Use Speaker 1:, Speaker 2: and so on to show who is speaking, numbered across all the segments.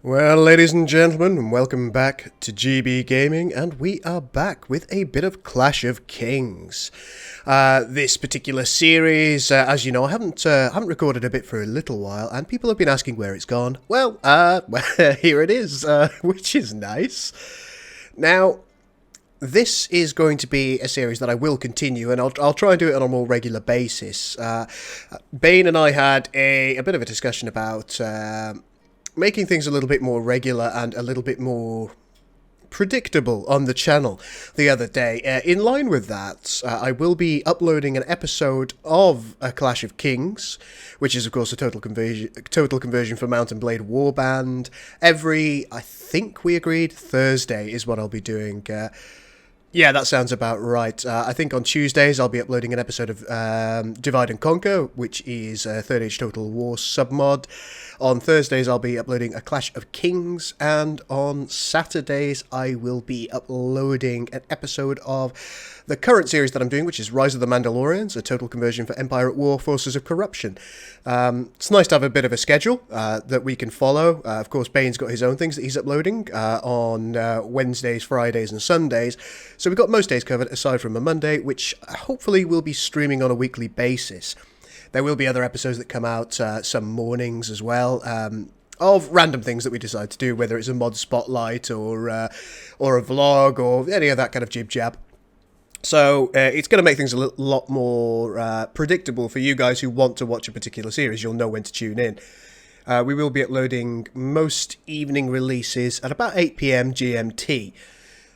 Speaker 1: Well, ladies and gentlemen, welcome back to GB Gaming, and we are back with a bit of Clash of Kings. This particular series, as you know, I haven't recorded a bit for a little while, and people have been asking where it's gone. Well, here it is, which is nice. Now, this is going to be a series that I will continue, and I'll try and do it on a more regular basis. Bane and I had a bit of a discussion about making things a little bit more regular and a little bit more predictable on the channel the other day. In line with that, I will be uploading an episode of A Clash of Kings, which is of course a total conversion for Mount and Blade Warband. Every, I think we agreed, Thursday is what I'll be doing. Yeah, that sounds about right. I think on Tuesdays I'll be uploading an episode of Divide and Conquer, which is a Third Age Total War submod. On Thursdays I'll be uploading A Clash of Kings, and on Saturdays I will be uploading an episode of the current series that I'm doing, which is Rise of the Mandalorians, a total conversion for Empire at War, Forces of Corruption. It's nice to have a bit of a schedule that we can follow. Of course, Bane's got his own things that he's uploading on Wednesdays, Fridays and Sundays. So we've got most days covered, aside from a Monday, which hopefully will be streaming on a weekly basis. There will be other episodes that come out some mornings as well, of random things that we decide to do, whether it's a mod spotlight or a vlog or any of that kind of jib-jab. So it's going to make things a lot more predictable for you guys who want to watch a particular series. You'll know when to tune in. We will be uploading most evening releases at about 8 PM GMT.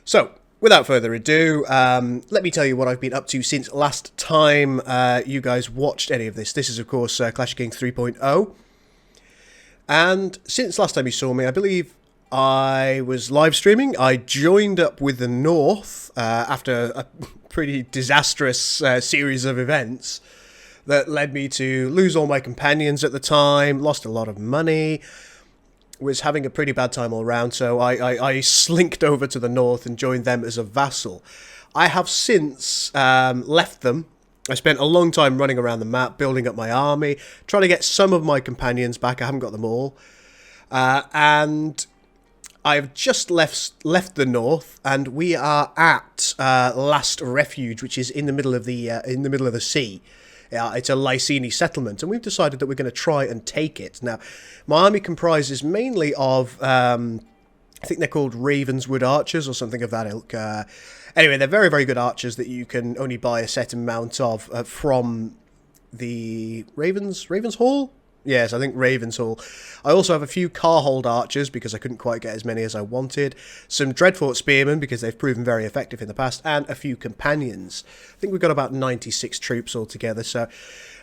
Speaker 1: So, without further ado, let me tell you what I've been up to since last time you guys watched any of this. This is, of course, Clash of Kings 3.0. And since last time you saw me, I believe I was live streaming. I joined up with the North after a pretty disastrous series of events that led me to lose all my companions at the time, lost a lot of money, was having a pretty bad time all round, so I slinked over to the North and joined them as a vassal. I have since left them. I spent a long time running around the map, building up my army, trying to get some of my companions back. I haven't got them all. And I've just left the North, and we are at Last Refuge, which is in the middle of the sea. It's a Lyceni settlement, and we've decided that we're going to try and take it. Now, my army comprises mainly of, I think they're called Ravenswood Archers or something of that ilk. Anyway, they're very, very good archers that you can only buy a set amount of from the Ravens Hall? Yes, I think Ravens Hall. I also have a few Carhold archers because I couldn't quite get as many as I wanted. Some Dreadfort spearmen because they've proven very effective in the past, and a few companions. I think we've got about 96 troops altogether. So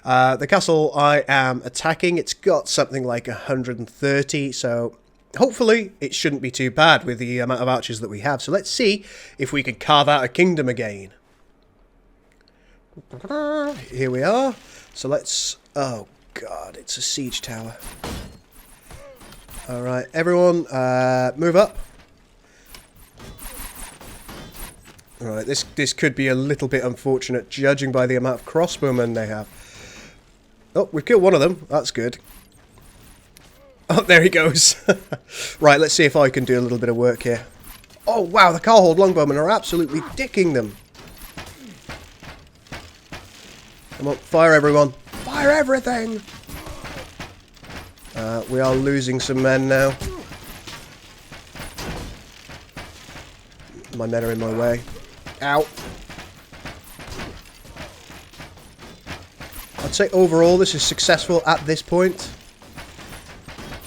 Speaker 1: the castle I am attacking, it's got something like 130. So hopefully it shouldn't be too bad with the amount of archers that we have. So let's see if we can carve out a kingdom again. Here we are. So let's... Oh God, it's a siege tower. Alright, everyone, move up. Alright, this could be a little bit unfortunate, judging by the amount of crossbowmen they have. Oh, we've killed one of them. That's good. Oh, there he goes. Right, let's see if I can do a little bit of work here. Oh, wow, the Carhold longbowmen are absolutely dicking them. Come on, fire everyone. Fire everything! We are losing some men now. My men are in my way. Ow. I'd say overall this is successful at this point.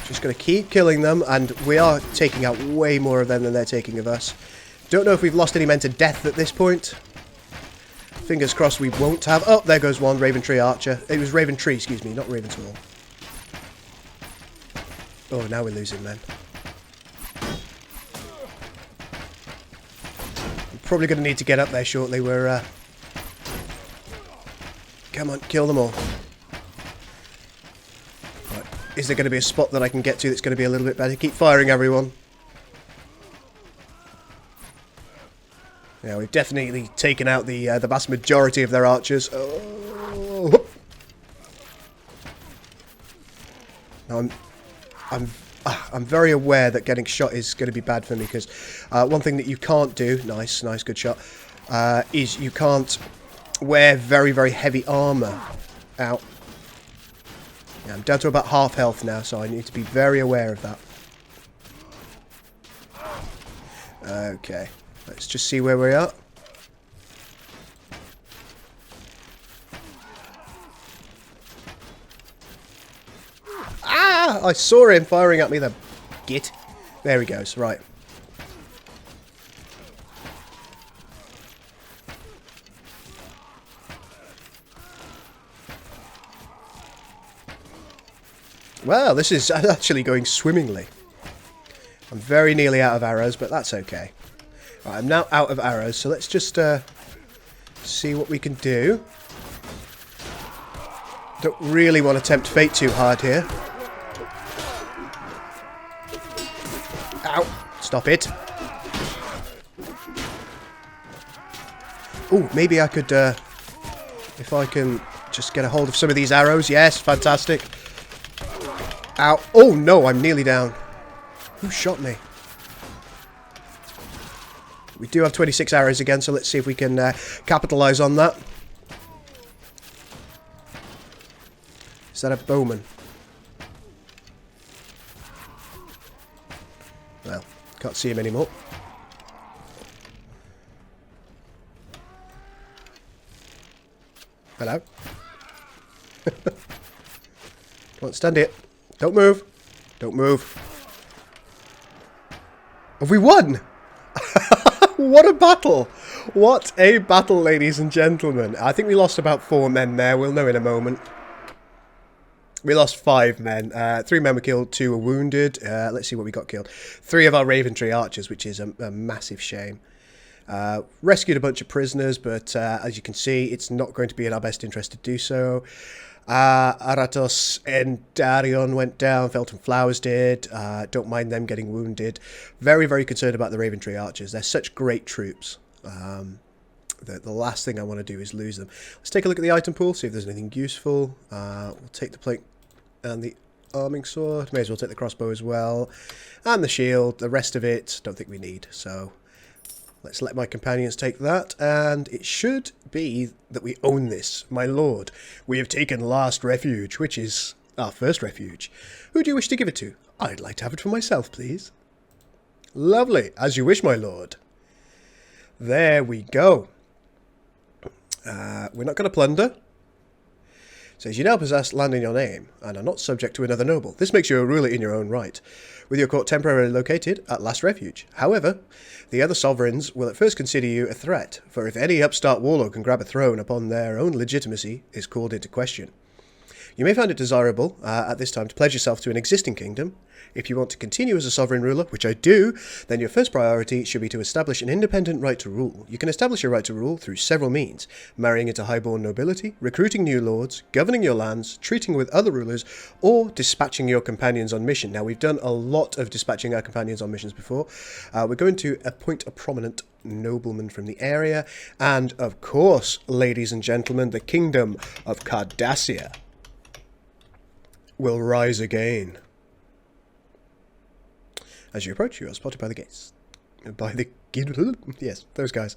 Speaker 1: Just going to keep killing them, and we are taking out way more of them than they're taking of us. Don't know if we've lost any men to death at this point. Fingers crossed we won't have... Oh, there goes one, Raventree Archer. It was Raventree, excuse me, not Ravenswall. Oh, now we're losing men. I'm probably going to need to get up there shortly. We're... Come on, kill them all. Right. Is there going to be a spot that I can get to that's going to be a little bit better? Keep firing, everyone. Yeah, we've definitely taken out the vast majority of their archers. Oh. Now I'm I'm very aware that getting shot is going to be bad for me, because one thing that you can't do, nice, good shot, is you can't wear very, very heavy armour. Ow. Yeah, I'm down to about half health now, so I need to be very aware of that. Okay, let's just see where we are. Ah! I saw him firing at me, the git. There he goes, right. Well, this is actually going swimmingly. I'm very nearly out of arrows, but that's okay. Right, I'm now out of arrows, so let's just see what we can do. Don't really want to tempt fate too hard here. Ow! Stop it. Oh, maybe I could, if I can just get a hold of some of these arrows. Yes, fantastic. Ow. Oh, no, I'm nearly down. Who shot me? We do have 26 arrows again, so let's see if we can capitalise on that. Is that a bowman? Well, can't see him anymore. Hello? Come on, stand here. Don't move. Don't move. Have we won? What a battle! What a battle, ladies and gentlemen. I think we lost about 4 men there. We'll know in a moment. We lost 5 men. 3 men were killed, 2 were wounded. Let's see what we got killed. 3 of our Raventry archers, which is a massive shame. Rescued a bunch of prisoners, but as you can see, it's not going to be in our best interest to do so. Aratos and Darion went down, Felton Flowers did. Don't mind them getting wounded. Very, very concerned about the Raventry archers. They're such great troops. The last thing I want to do is lose them. Let's take a look at the item pool, see if there's anything useful. We'll take the plate and the arming sword. May as well take the crossbow as well. And the shield. The rest of it, don't think we need. So let's let my companions take that, and it should be that we own this. My lord, we have taken Last Refuge, which is our first refuge. Who do you wish to give it to? I'd like to have it for myself, please. Lovely, as you wish, my lord. There we go. We're not going to plunder. Says, you now possess land in your name, and are not subject to another noble. This makes you a ruler in your own right, with your court temporarily located at Last Refuge. However, the other sovereigns will at first consider you a threat, for if any upstart warlord can grab a throne upon their own legitimacy is called into question. You may find it desirable at this time to pledge yourself to an existing kingdom. If you want to continue as a sovereign ruler, which I do, then your first priority should be to establish an independent right to rule. You can establish your right to rule through several means: marrying into highborn nobility, recruiting new lords, governing your lands, treating with other rulers, or dispatching your companions on mission. Now, we've done a lot of dispatching our companions on missions before. We're going to appoint a prominent nobleman from the area, and of course, ladies and gentlemen, the kingdom of Cardassia will rise again. As you approach, you are spotted by the gates. Yes, those guys.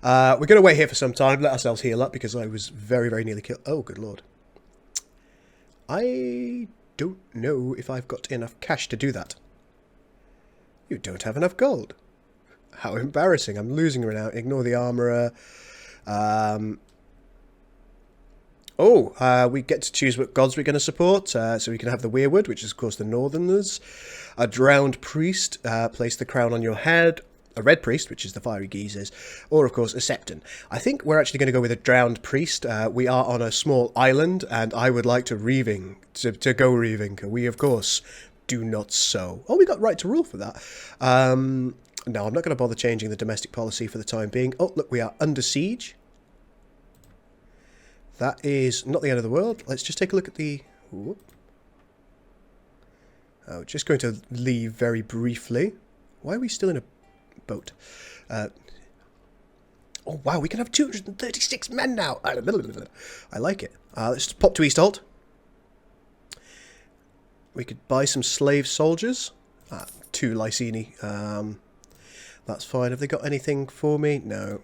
Speaker 1: We're going to wait here for some time, let ourselves heal up, because I was very, very nearly killed. Oh, good lord. I don't know if I've got enough cash to do that. You don't have enough gold. How embarrassing. I'm losing right now. Ignore the armourer. We get to choose what gods we're going to support. So we can have the Weirwood, which is, of course, the Northerners. A drowned priest, place the crown on your head. A red priest, which is the fiery geezers. Or, of course, a septon. I think we're actually going to go with a drowned priest. We are on a small island, and I would like to go reaving. We, of course, do not sow. Oh, we got right to rule for that. No, I'm not going to bother changing the domestic policy for the time being. Oh, look, we are under siege. That is not the end of the world. Let's just take a look at the... Oh, just going to leave very briefly. Why are we still in a boat? Oh, wow, we can have 236 men now. I like it. Let's just pop to East Holt. We could buy some slave soldiers. 2 Lysini. That's fine. Have they got anything for me? No.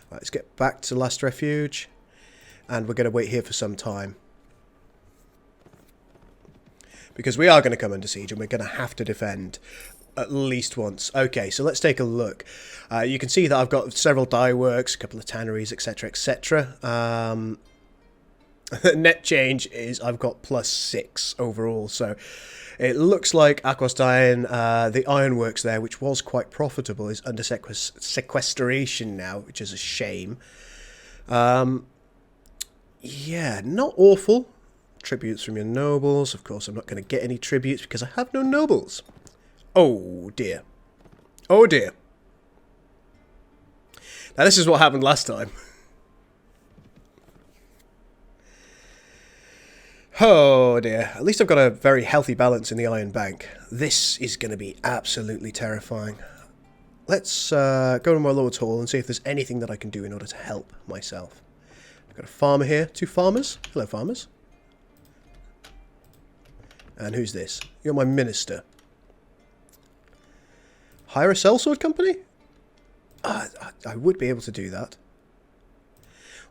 Speaker 1: Right, let's get back to Last Refuge. And we're going to wait here for some time. Because we are going to come under siege and we're going to have to defend at least once. Okay, so let's take a look. You can see that I've got several dye works, a couple of tanneries, etc, etc. Net change is I've got +6 overall, so it looks like Aquasdyne, the ironworks there, which was quite profitable, is under sequestration now, which is a shame. Yeah, not awful. Tributes from your nobles. Of course, I'm not going to get any tributes because I have no nobles. Oh, dear. Oh, dear. Now, this is what happened last time. Oh, dear. At least I've got a very healthy balance in the Iron Bank. This is going to be absolutely terrifying. Let's go to my Lord's Hall and see if there's anything that I can do in order to help myself. I've got a farmer here. 2 farmers. Hello, farmers. And who's this? You're my minister. Hire a sellsword company? I would be able to do that.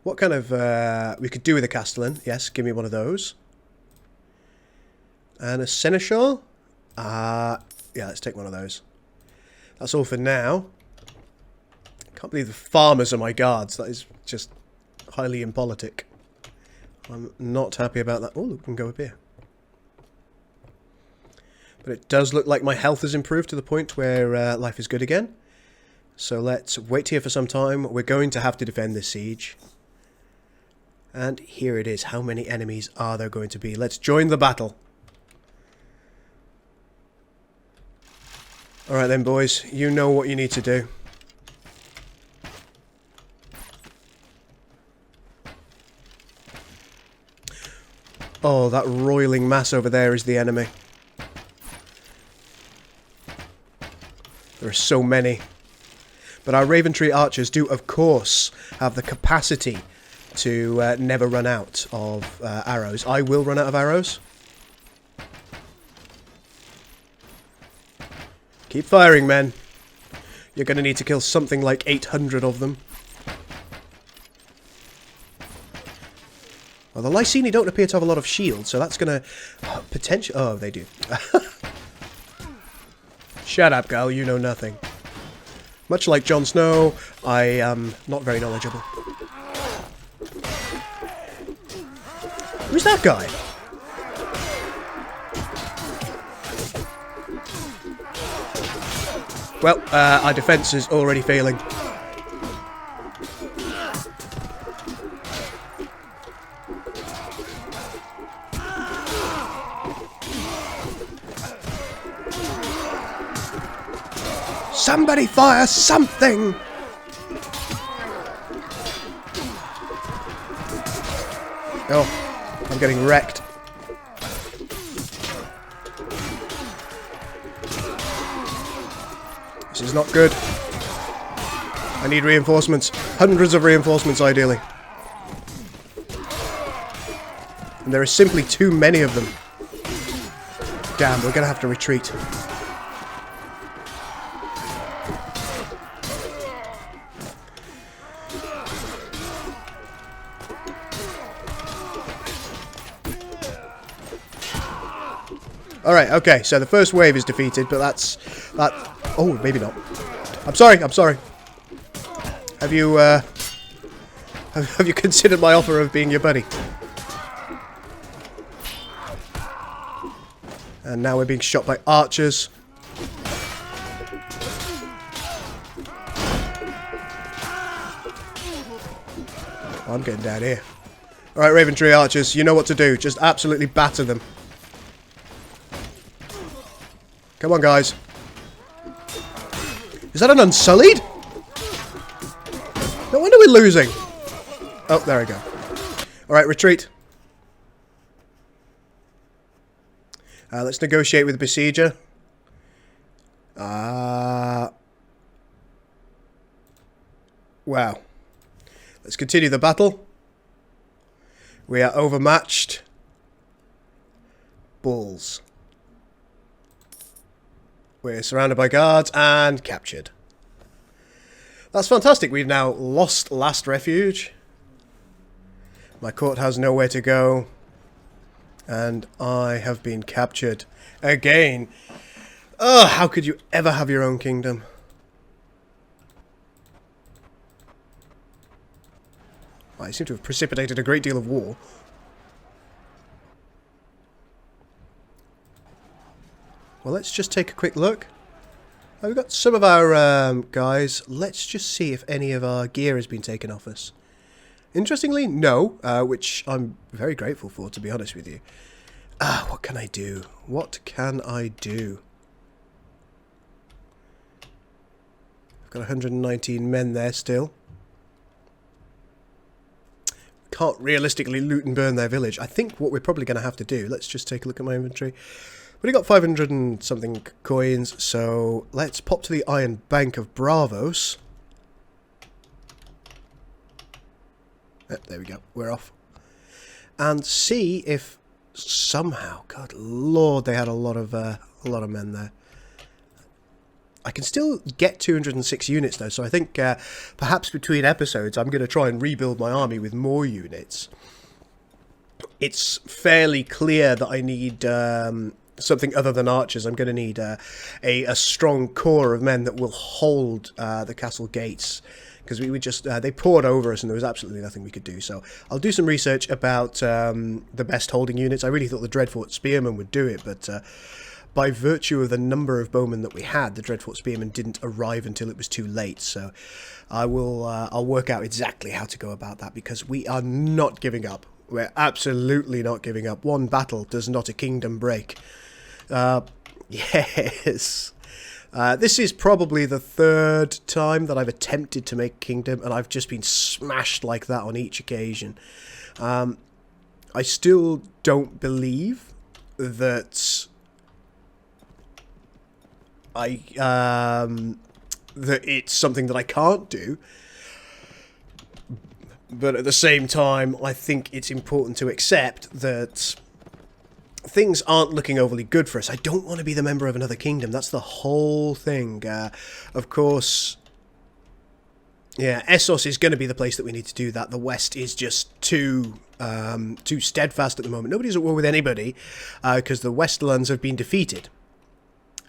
Speaker 1: What kind of... we could do with a castellan. Yes, give me one of those. And a seneschal? Yeah, let's take one of those. That's all for now. Can't believe the farmers are my guards. That is just highly impolitic. I'm not happy about that. Oh, look, we can go up here. But it does look like my health has improved to the point where life is good again. So let's wait here for some time. We're going to have to defend this siege. And here it is. How many enemies are there going to be? Let's join the battle. Alright then, boys. You know what you need to do. Oh, that roiling mass over there is the enemy. There are so many. But our Raventree archers do, of course, have the capacity to never run out of arrows. I will run out of arrows. Keep firing, men. You're going to need to kill something like 800 of them. Well, the Lysini don't appear to have a lot of shields, so that's going to potentially... Oh, they do. Shut up, girl. You know nothing. Much like Jon Snow, I am not very knowledgeable. Who's that guy? Well, our defense is already failing. Somebody fire something! Oh, I'm getting wrecked. This is not good. I need reinforcements. Hundreds of reinforcements, ideally. And there are simply too many of them. Damn, we're going to have to retreat. Alright, okay, so the first wave is defeated, but that's... Oh, maybe not. I'm sorry, I'm sorry. Have you, have you considered my offer of being your buddy? And now we're being shot by archers. Oh, I'm getting down here. Alright, Raventree archers, you know what to do. Just absolutely batter them. Come on, guys. Is that an Unsullied? No wonder we're losing. Oh, there we go. Alright, retreat. Let's negotiate with the Besieger. Wow. Let's continue the battle. We are overmatched. Bulls. We're surrounded by guards and captured. That's fantastic. We've now lost last refuge. My court has nowhere to go. And I have been captured again. Ugh, how could you ever have your own kingdom? I seem to have precipitated a great deal of war. Well, let's just take a quick look. We've got some of our guys. Let's just see if any of our gear has been taken off us. Interestingly, no, which I'm very grateful for, to be honest with you. What can I do? What can I do? I've got 119 men there still. Can't realistically loot and burn their village. I think what we're probably going to have to do, let's just take a look at my inventory. We've only got 500 and something coins, so let's pop to the Iron Bank of Bravos. There we go, we're off. And see if somehow, God Lord, they had a lot of men there. I can still get 206 units though, so I think perhaps between episodes I'm going to try and rebuild my army with more units. It's fairly clear that I need something other than archers. I'm going to need a strong core of men that will hold the castle gates, because we would just they poured over us and there was absolutely nothing we could do. So I'll do some research about the best holding units. I really thought the Dreadfort Spearmen would do it, but by virtue of the number of bowmen that we had, the Dreadfort Spearmen didn't arrive until it was too late. So I'll work out exactly how to go about that, because we are not giving up. We're absolutely not giving up. One battle does not a kingdom break. Yes. This is probably the third time that I've attempted to make a kingdom, and I've just been smashed like that on each occasion. I still don't believe that that it's something that I can't do. But at the same time, I think it's important to accept that things aren't looking overly good for us. I don't want to be the member of another kingdom. That's the whole thing. Of course, yeah, Essos is going to be the place that we need to do that. The West is just too steadfast at the moment. Nobody's at war with anybody because the Westlands have been defeated.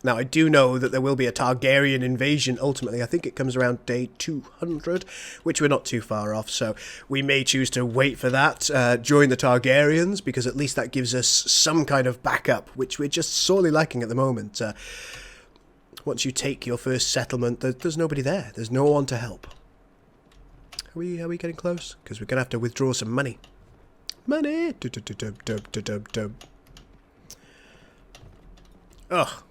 Speaker 1: Now, I do know that there will be a Targaryen invasion ultimately. I think it comes around day 200, which we're not too far off. So we may choose to wait for that, join the Targaryens, because at least that gives us some kind of backup, which we're just sorely lacking at the moment. Once you take your first settlement, there's nobody there. There's no one to help. Are we getting close? Because we're going to have to withdraw some money. Money! Ugh.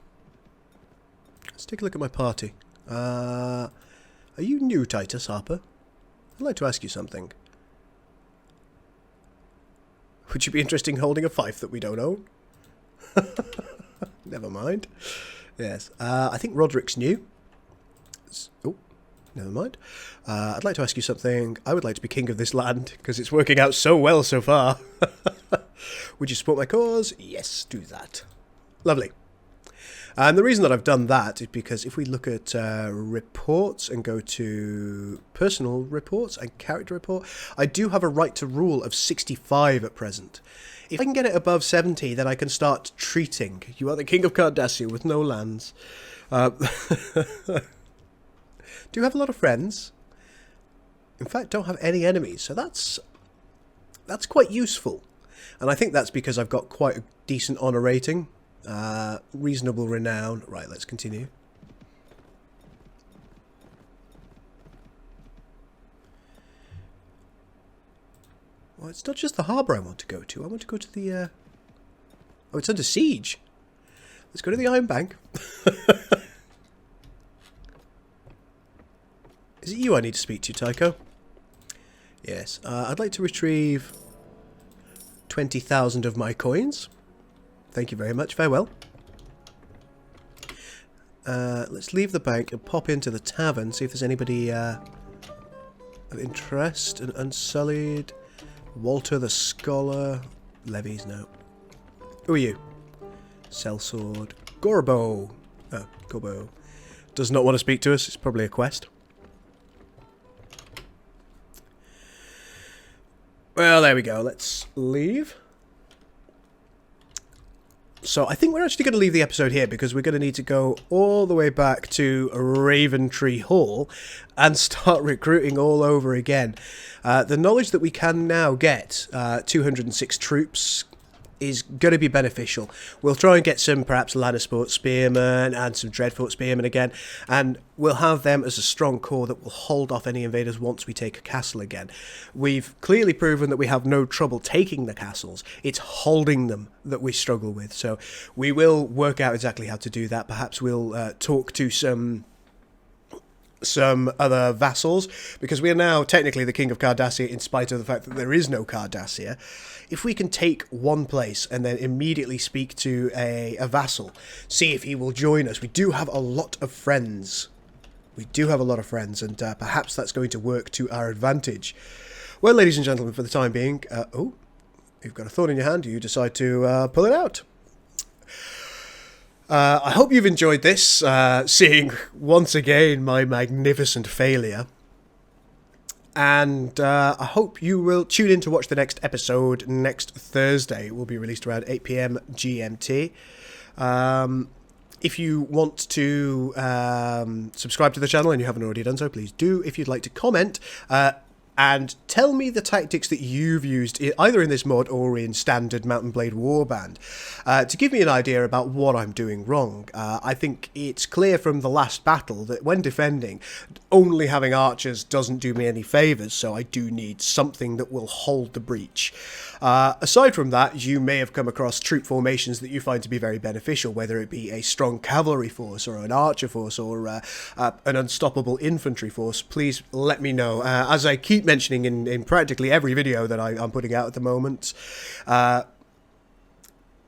Speaker 1: Let's take a look at my party. Are you new, Titus Harper? I'd like to ask you something. Would you be interested in holding a fief that we don't own? Never mind. Yes. I think Roderick's new. Oh, never mind. I'd like to ask you something. I would like to be king of this land, because it's working out so well so far. Would you support my cause? Yes, do that. Lovely. And the reason that I've done that is because if we look at reports and go to personal reports and character report, I do have a right to rule of 65 at present. If I can get it above 70, then I can start treating. You are the King of Cardassia with no lands. Do have a lot of friends. In fact, don't have any enemies. So that's quite useful. And I think that's because I've got quite a decent honour rating. Reasonable renown. Right, let's continue. Well, it's not just the harbour I want to go to. I want to go to the... Oh, it's under siege. Let's go to the Iron Bank. Is it you I need to speak to, Tycho? Yes. I'd like to retrieve 20,000 of my coins. Thank you very much. Farewell. Let's leave the bank and pop into the tavern, see if there's anybody of interest. An unsullied Walter the Scholar. Levies, no. Who are you? Sellsword. Gorbo. Oh, Gorbo. Does not want to speak to us. It's probably a quest. Well, there we go. Let's leave. So I think we're actually going to leave the episode here because we're going to need to go all the way back to Raventree Hall and start recruiting all over again. The knowledge that we can now get, 206 troops, is going to be beneficial. We'll try and get some perhaps Lannisport Spearmen and some Dreadfort Spearmen again, and we'll have them as a strong core that will hold off any invaders once we take a castle again. We've clearly proven that we have no trouble taking the castles. It's holding them that we struggle with, so we will work out exactly how to do that. Perhaps we'll talk to some other vassals, because we are now technically the King of Cardassia in spite of the fact that there is no Cardassia. If we can take one place and then immediately speak to a vassal, see if he will join us. We do have a lot of friends. We do have a lot of friends, and perhaps that's going to work to our advantage. Well, ladies and gentlemen, for the time being... oh, you've got a thorn in your hand. You decide to pull it out. I hope you've enjoyed this, seeing once again my magnificent failure. And I hope you will tune in to watch the next episode next Thursday. It will be released around 8 PM GMT. If you want to subscribe to the channel and you haven't already done so, please do. If you'd like to comment, and tell me the tactics that you've used, either in this mod or in standard Mount and Blade Warband, to give me an idea about what I'm doing wrong. I think it's clear from the last battle that when defending, only having archers doesn't do me any favours, so I do need something that will hold the breach. Aside from that, you may have come across troop formations that you find to be very beneficial, whether it be a strong cavalry force or an archer force or an unstoppable infantry force. Please let me know. As I keep mentioning in practically every video that I'm putting out at the moment,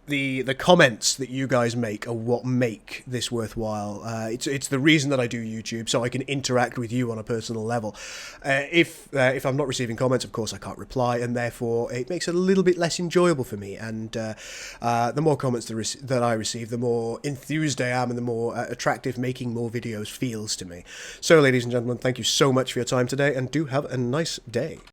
Speaker 1: the comments that you guys make are what make this worthwhile. It's the reason that I do YouTube, so I can interact with you on a personal level. If I'm not receiving comments, of course I can't reply, and therefore it makes it a little bit less enjoyable for me. And the more comments that I receive, the more enthused I am, and the more attractive making more videos feels to me. So, ladies and gentlemen, thank you so much for your time today, and do have a nice day.